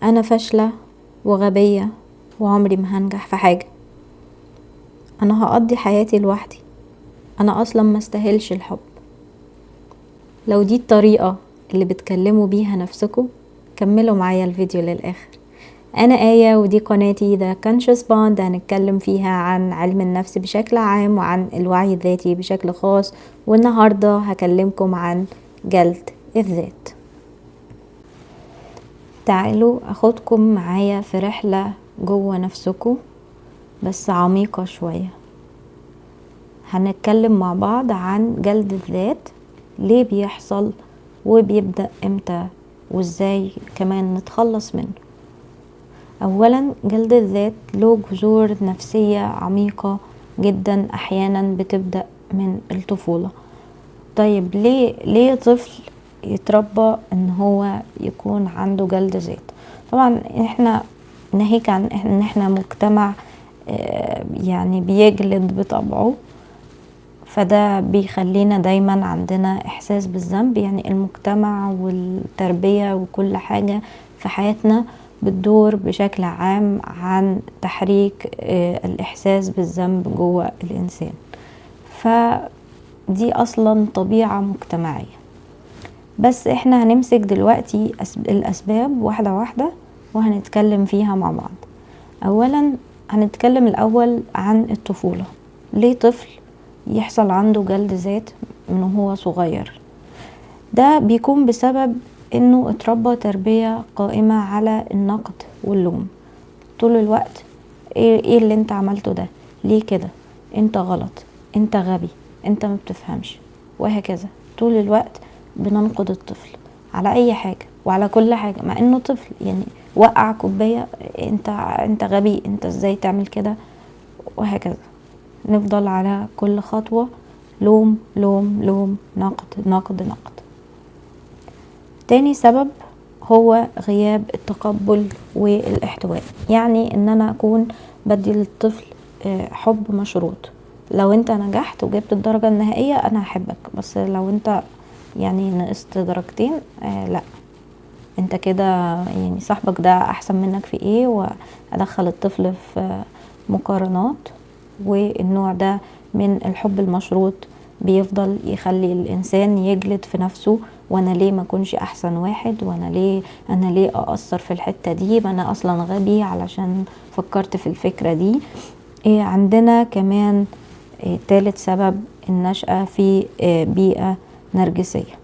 انا فاشلة وغبية وعمري ما هنجح في حاجة. انا هقضي حياتي لوحدي. انا اصلا ما استاهلش الحب. لو دي الطريقة اللي بتكلموا بيها نفسكم، كملوا معايا الفيديو للاخر. انا آية ودي قناتي The Conscious Bond، هنتكلم فيها عن علم النفس بشكل عام وعن الوعي الذاتي بشكل خاص، والنهاردة هكلمكم عن جلد الذات. تعالوا اخدكم معايا في رحلة جوه نفسكم بس عميقة شوية. هنتكلم مع بعض عن جلد الذات، ليه بيحصل وبيبدأ امتى وازاي كمان نتخلص منه. اولا، جلد الذات له جذور نفسية عميقة جدا، احيانا بتبدأ من الطفولة. طيب ليه طفل يتربى ان هو يكون عنده جلد ذات؟ طبعا احنا ناهيك عن ان احنا مجتمع يعني بيجلد بطبعه، فده بيخلينا دايما عندنا احساس بالذنب. يعني المجتمع والتربية وكل حاجة في حياتنا بتدور بشكل عام عن تحريك الاحساس بالذنب جوه الانسان، فدي اصلا طبيعة مجتمعية. بس احنا هنمسك دلوقتي الاسباب واحدة واحدة وهنتكلم فيها مع بعض. اولا هنتكلم الاول عن الطفولة. ليه طفل يحصل عنده جلد ذات من هو صغير؟ ده بيكون بسبب انه اتربى تربية قائمة على النقد واللوم طول الوقت. ايه اللي انت عملته ده؟ ليه كده؟ انت غلط، انت غبي، انت ما بتفهمش، وهكذا. طول الوقت بننقد الطفل على اي حاجة وعلى كل حاجة، مع انه طفل. يعني وقع كوباية، انت غبي، انت ازاي تعمل كده، وهكذا. نفضل على كل خطوة لوم لوم لوم، نقد نقد نقد. تاني سبب هو غياب التقبل والاحتواء. يعني ان انا اكون بدي للطفل حب مشروط. لو انت نجحت وجبت الدرجة النهائية انا هحبك، بس لو انت يعني نقصت درجتين لا، انت كده يعني صاحبك ده احسن منك في ايه، وادخل الطفل في مقارنات. والنوع ده من الحب المشروط بيفضل يخلي الانسان يجلد في نفسه، وانا ليه ما كنش احسن واحد، انا ليه اقصر في الحتة دي، ما انا اصلا غبي علشان فكرت في الفكرة دي. عندنا كمان تالت سبب، النشأة في بيئة نرجسية.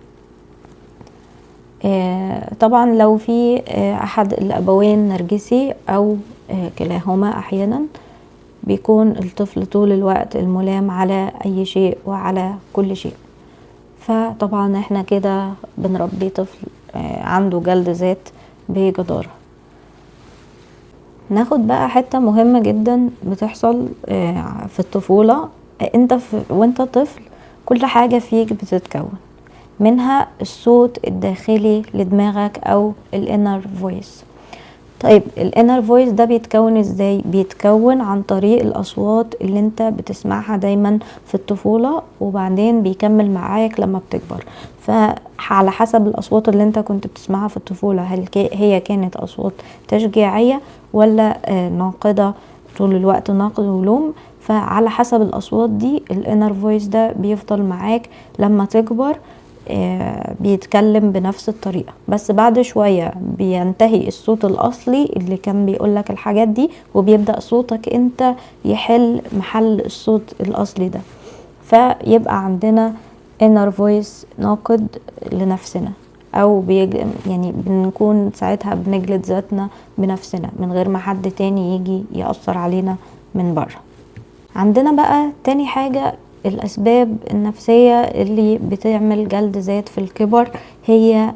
طبعا لو في احد الابوين نرجسي او كلاهما احيانا، بيكون الطفل طول الوقت الملام على اي شيء وعلى كل شيء. فطبعا احنا كده بنربي طفل عنده جلد ذات بجدارة. ناخد بقى حتة مهمة جدا بتحصل في الطفولة. انت وانت طفل كل حاجة فيك بتتكون منها الصوت الداخلي لدماغك او الانر فويس. طيب الانر فويس ده بيتكون ازاي؟ بيتكون عن طريق الاصوات اللي انت بتسمعها دايما في الطفولة، وبعدين بيكمل معاك لما بتكبر. فعلى حسب الاصوات اللي انت كنت بتسمعها في الطفولة، هل هي كانت اصوات تشجيعية ولا ناقدة طول الوقت، نقد ولوم؟ فعلى حسب الاصوات دي الانر فويس ده بيفضل معاك لما تكبر بيتكلم بنفس الطريقة. بس بعد شوية بينتهي الصوت الأصلي اللي كان بيقولك الحاجات دي، وبيبدأ صوتك انت يحل محل الصوت الأصلي ده. فيبقى عندنا inner voice ناقد لنفسنا، أو يعني بنكون ساعتها بنجلد ذاتنا بنفسنا من غير ما حد تاني يجي يأثر علينا من بره. عندنا بقى تاني حاجة، الأسباب النفسية اللي بتعمل جلد ذات في الكبر. هي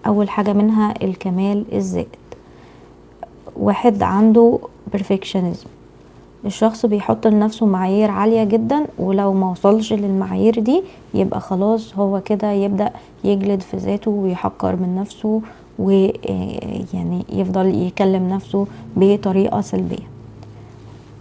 أول حاجة منها الكمال الزائد. واحد عنده perfectionism، الشخص بيحط لنفسه معايير عالية جدا، ولو ما وصلش للمعايير دي يبقى خلاص هو كده يبدأ يجلد في ذاته ويحقر من نفسه، ويعني يفضل يكلم نفسه بطريقة سلبية.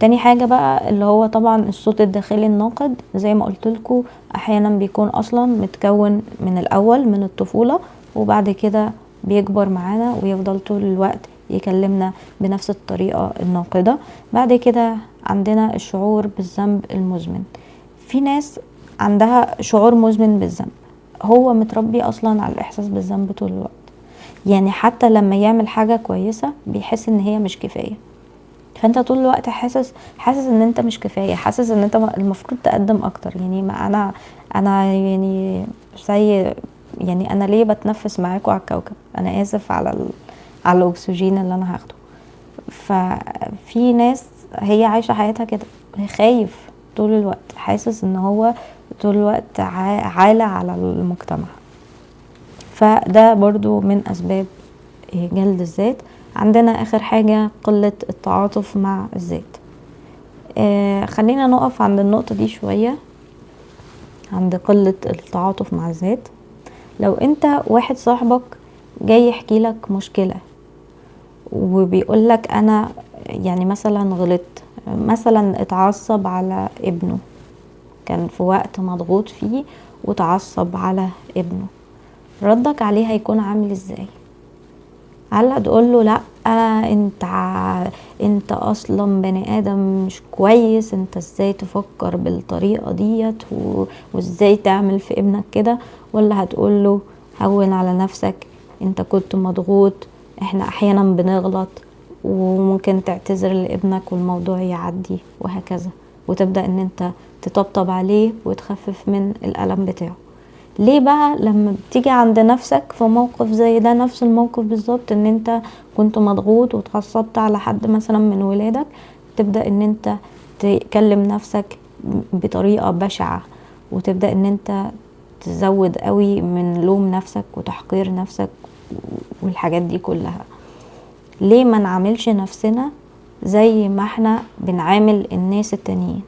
تاني حاجة بقى اللي هو طبعا الصوت الداخلي الناقد، زي ما قلتلكوا احيانا بيكون اصلا متكون من الاول من الطفولة، وبعد كده بيكبر معانا ويفضل طول الوقت يكلمنا بنفس الطريقة الناقدة. بعد كده عندنا الشعور بالذنب المزمن. في ناس عندها شعور مزمن بالذنب، هو متربي اصلا على الاحساس بالذنب طول الوقت، يعني حتى لما يعمل حاجة كويسة بيحس ان هي مش كفاية. فانت طول الوقت حاسس ان انت مش كفاية، حاسس ان انت المفروض تقدم اكتر. يعني ما انا يعني يعني انا ليه بتنفس معاكم على الكوكب؟ انا اسف على الاكسجين اللي انا هاخده. ففي ناس هي عايشة حياتها كده، خايف طول الوقت، حاسس ان هو طول الوقت عالة على المجتمع. فده برضو من اسباب جلد الذات. عندنا اخر حاجة قلة التعاطف مع الذات. خلينا نقف عند النقطة دي شوية، عند قلة التعاطف مع الذات. لو انت واحد صاحبك جاي يحكي لك مشكلة وبيقولك انا يعني مثلا غلطت، مثلا اتعصب على ابنه، كان في وقت مضغوط فيه وتعصب على ابنه، ردك عليه هيكون عامل ازاي؟ هل هتقوله لا انت اصلا بني ادم مش كويس، انت ازاي تفكر بالطريقة ديت وازاي تعمل في ابنك كده؟ ولا هتقوله هون على نفسك، انت كنت مضغوط، احنا احيانا بنغلط وممكن تعتذر لابنك والموضوع يعدي وهكذا، وتبدأ ان انت تطبطب عليه وتخفف من الألم بتاعه. ليه بقى لما بتيجي عند نفسك في موقف زي ده، نفس الموقف بالظبط، ان انت كنت مضغوط وتعصبت على حد مثلا من ولادك، تبدأ ان انت تكلم نفسك بطريقة بشعة، وتبدأ ان انت تزود قوي من لوم نفسك وتحقير نفسك والحاجات دي كلها؟ ليه ما نعاملش نفسنا زي ما احنا بنعامل الناس التانيين؟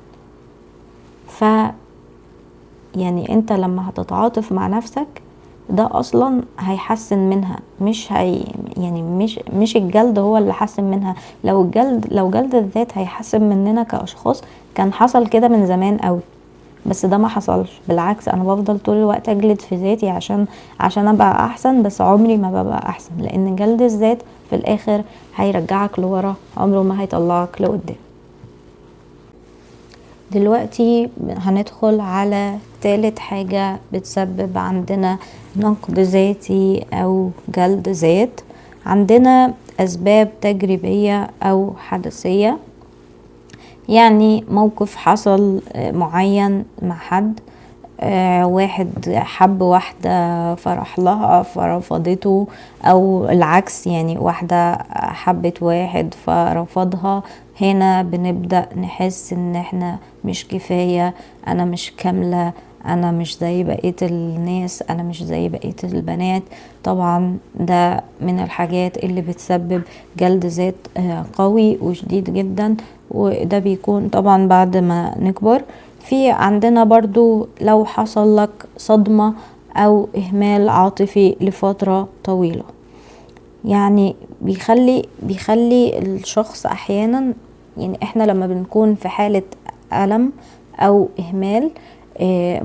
يعني انت لما هتتعاطف مع نفسك ده اصلا هيحسن منها، يعني مش الجلد هو اللي حسن منها. لو جلد الذات هيحسن مننا كاشخاص كان حصل كده من زمان قوي، بس ده ما حصلش. بالعكس، انا بفضل طول الوقت اجلد في ذاتي عشان ابقى احسن، بس عمري ما ببقى احسن، لان جلد الذات في الاخر هيرجعك لورا، عمره ما هيطلعك لقدام. دلوقتي هندخل على ثالث حاجة بتسبب عندنا نقد ذاتي أو جلد ذات. عندنا أسباب تجريبية أو حدثية، يعني موقف حصل معين مع حد، واحد حب واحدة فرح لها فرفضته، او العكس، يعني واحدة حبت واحد فرفضها. هنا بنبدأ نحس ان احنا مش كفاية، انا مش كاملة، انا مش زي بقية الناس، انا مش زي بقية البنات. طبعا ده من الحاجات اللي بتسبب جلد ذات قوي وشديد جدا، وده بيكون طبعا بعد ما نكبر. في عندنا برضو لو حصل لك صدمة او اهمال عاطفي لفترة طويلة، يعني بيخلي الشخص احيانا، يعني احنا لما بنكون في حالة ألم او اهمال،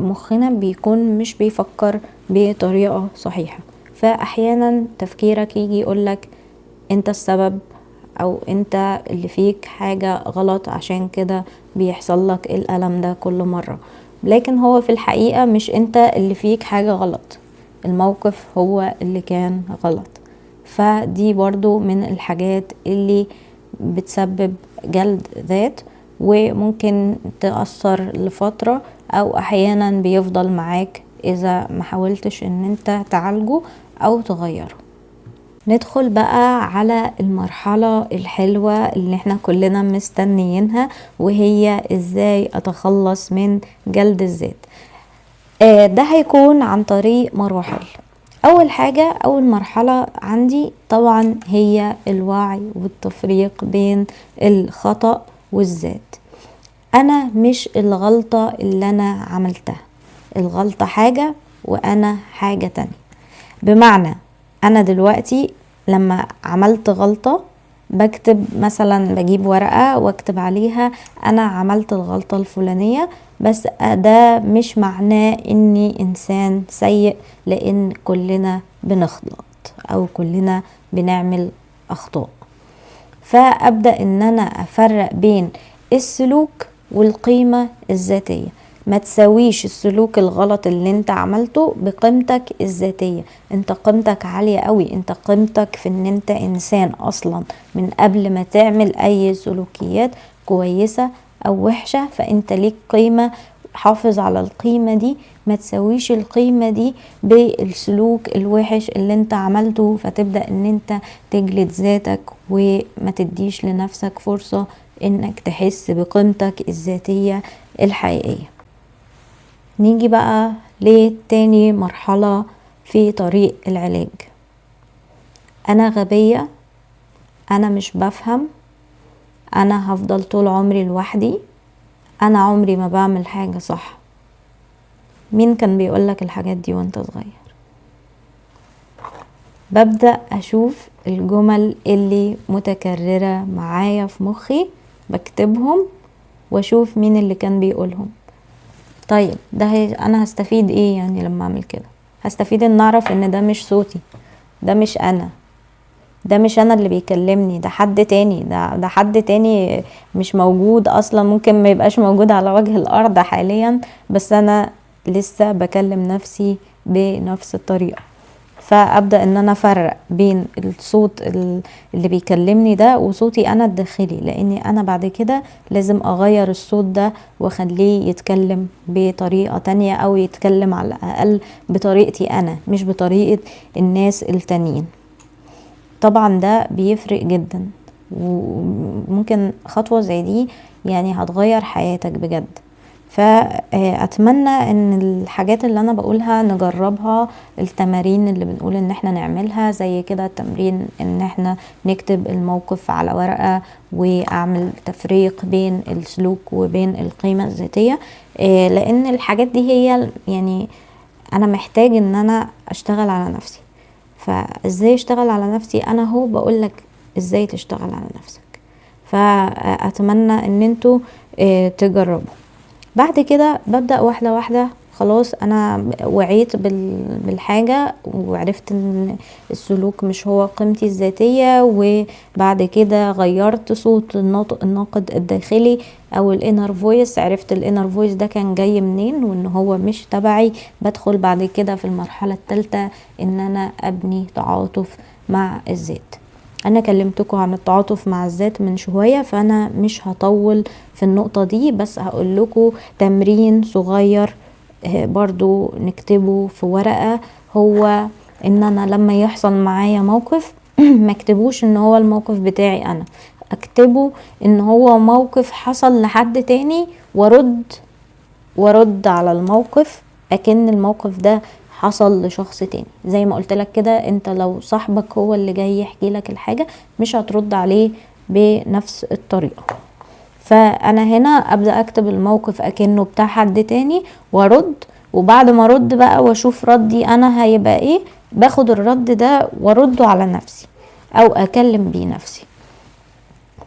مخنا بيكون مش بيفكر بطريقة صحيحة، فاحيانا تفكيرك يجي يقولك انت السبب، او انت اللي فيك حاجة غلط عشان كده بيحصل لك الألم ده كل مرة. لكن هو في الحقيقة مش انت اللي فيك حاجة غلط، الموقف هو اللي كان غلط. فدي برضو من الحاجات اللي بتسبب جلد ذات، وممكن تأثر لفترة او احيانا بيفضل معاك اذا ما حاولتش ان انت تعالجه او تغيره. ندخل بقى على المرحلة الحلوة اللي احنا كلنا مستنيينها، وهي ازاي اتخلص من جلد الذات. ده هيكون عن طريق مراحل. اول حاجة، اول مرحلة عندي طبعا هي الوعي والتفريق بين الخطأ والذات. انا مش الغلطة اللي انا عملتها، الغلطة حاجة وانا حاجة تانية. بمعنى انا دلوقتي لما عملت غلطة بكتب مثلا، بجيب ورقة واكتب عليها انا عملت الغلطة الفلانية، بس ده مش معناه اني انسان سيء، لان كلنا بنغلط او كلنا بنعمل اخطاء. فأبدأ ان انا افرق بين السلوك والقيمة الذاتية. ما تساويش السلوك الغلط اللي انت عملته بقيمتك الذاتية. انت قيمتك عالية قوي، انت قيمتك في ان انت انسان اصلا من قبل ما تعمل اي سلوكيات كويسة او وحشة، فانت ليك قيمة. حافظ على القيمة دي، ما تسويش القيمة دي بالسلوك الوحش اللي انت عملته، فتبدأ ان انت تجلد ذاتك وما تديش لنفسك فرصة انك تحس بقيمتك الذاتية الحقيقية. نيجي بقى لتاني مرحلة في طريق العلاج. انا غبية، انا مش بفهم، انا هفضل طول عمري لوحدي، انا عمري ما بعمل حاجة صح. مين كان بيقولك الحاجات دي وانت صغير؟ ببدأ اشوف الجمل اللي متكررة معايا في مخي، بكتبهم واشوف مين اللي كان بيقولهم. طيب ده انا هستفيد ايه يعني لما اعمل كده؟ هستفيد ان اعرف ان ده مش صوتي، ده مش انا، ده مش انا اللي بيكلمني، ده حد تاني، ده حد تاني مش موجود اصلا، ممكن ما يبقاش موجود على وجه الارض حاليا، بس انا لسه بكلم نفسي بنفس الطريقة. فابدأ ان انا افرق بين الصوت اللي بيكلمني ده وصوتي انا الداخلي، لاني انا بعد كده لازم اغير الصوت ده واخليه يتكلم بطريقة تانية، او يتكلم على الاقل بطريقتي انا مش بطريقة الناس التانيين. طبعا ده بيفرق جدا، وممكن خطوة زي دي يعني هتغير حياتك بجد. فأتمنى ان الحاجات اللي انا بقولها نجربها. التمارين اللي بنقول ان احنا نعملها زي كده، التمرين ان احنا نكتب الموقف على ورقة واعمل تفريق بين السلوك وبين القيمة الذاتية، لان الحاجات دي هي يعني انا محتاج ان انا اشتغل على نفسي. فازاي اشتغل على نفسي؟ انا هو بقولك ازاي تشتغل على نفسك. فاتمنى ان انتوا تجربوا. بعد كده ببدأ واحدة واحدة، خلاص انا وعيت بالحاجة وعرفت ان السلوك مش هو قيمتي الذاتية، وبعد كده غيرت صوت الناقد الداخلي او الانر فويس، عرفت الانر فويس ده كان جاي منين وان هو مش تبعي. بدخل بعد كده في المرحلة الثالثة ان انا ابني تعاطف مع الذات. انا كلمتكم عن التعاطف مع الذات من شوية، فانا مش هطول في النقطة دي، بس هقول لكم تمرين صغير برضو نكتبه في ورقة. هو ان انا لما يحصل معايا موقف ما اكتبوش ان هو الموقف بتاعي انا، اكتبه ان هو موقف حصل لحد تاني، وارد على الموقف اكن الموقف ده حصل لشخص تاني. زي ما قلت لك كده، انت لو صاحبك هو اللي جاي يحكي لك الحاجة مش هترد عليه بنفس الطريقة. فانا هنا ابدأ اكتب الموقف اكنه بتاع حد تاني وارد، وبعد ما ارد بقى واشوف ردي انا هيبقى ايه، باخد الرد ده وارده على نفسي او اكلم بيه نفسي.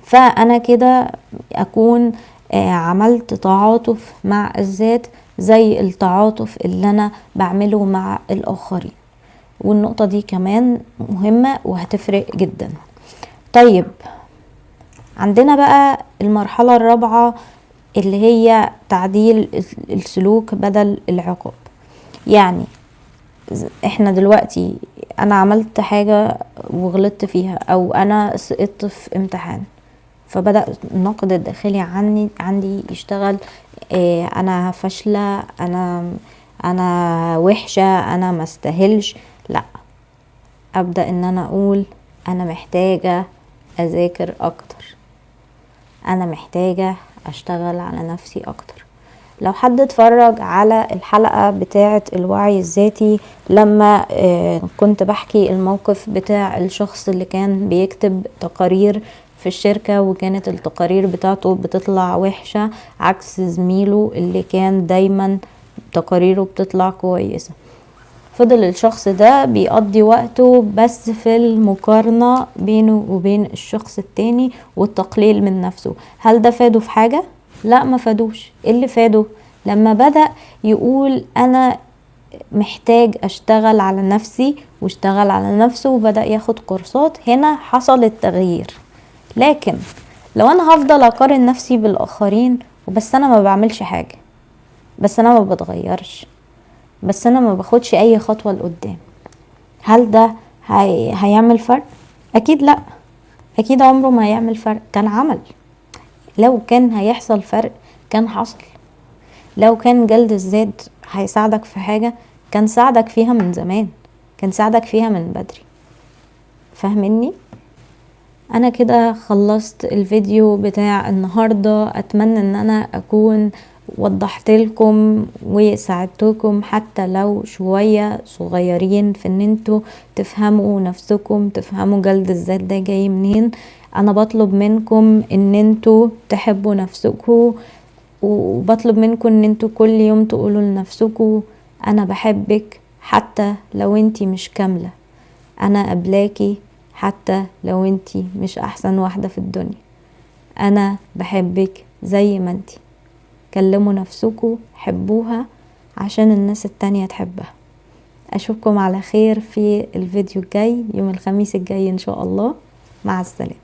فانا كده اكون عملت تعاطف مع الذات زي التعاطف اللي انا بعمله مع الاخرين. والنقطة دي كمان مهمة وهتفرق جدا. طيب عندنا بقى المرحلة الرابعة اللي هي تعديل السلوك بدل العقاب. يعني احنا دلوقتي انا عملت حاجة وغلطت فيها، او انا سقطت في امتحان، فبدأ الناقد الداخلي عندي يشتغل. انا فاشلة، انا وحشة، انا ما استاهلش. لا، ابدأ ان انا اقول انا محتاجة اذاكر اكتر، انا محتاجة اشتغل على نفسي اكتر. لو حد اتفرج على الحلقة بتاعة الوعي الذاتي لما كنت بحكي الموقف بتاع الشخص اللي كان بيكتب تقارير في الشركة، وكانت التقارير بتاعته بتطلع وحشة عكس زميله اللي كان دايما تقاريره بتطلع كويسة، فضل الشخص ده بيقضي وقته بس في المقارنة بينه وبين الشخص التاني والتقليل من نفسه. هل ده فاده في حاجة؟ لا، ما فادوش. اللي فاده لما بدأ يقول انا محتاج اشتغل على نفسي، واشتغل على نفسه وبدأ ياخد كورسات. هنا حصل التغيير. لكن لو انا هفضل اقارن نفسي بالاخرين وبس انا ما بعملش حاجة، بس انا ما بتغيرش، بس انا ما باخدش اي خطوة لقدام، هل ده هيعمل فرق؟ اكيد لا، اكيد عمره ما هيعمل فرق. كان عمل، لو كان هيحصل فرق كان حصل. لو كان جلد الذات هيساعدك في حاجة كان ساعدك فيها من زمان، كان ساعدك فيها من بدري. فاهمني؟ انا كده خلصت الفيديو بتاع النهاردة. اتمنى ان انا اكون وضحت لكم وساعدتكم حتى لو شوية صغيرين في ان انتوا تفهموا نفسكم، تفهموا جلد الذات ده جاي منين. انا بطلب منكم ان انتوا تحبوا نفسكم، وبطلب منكم ان انتوا كل يوم تقولوا لنفسكم انا بحبك حتى لو انتي مش كاملة، انا قبلاكي حتى لو انتي مش احسن واحدة في الدنيا، انا بحبك زي ما انتي. كلموا نفسكم، حبوها عشان الناس التانية تحبها. اشوفكم على خير في الفيديو الجاي يوم الخميس الجاي ان شاء الله. مع السلامة.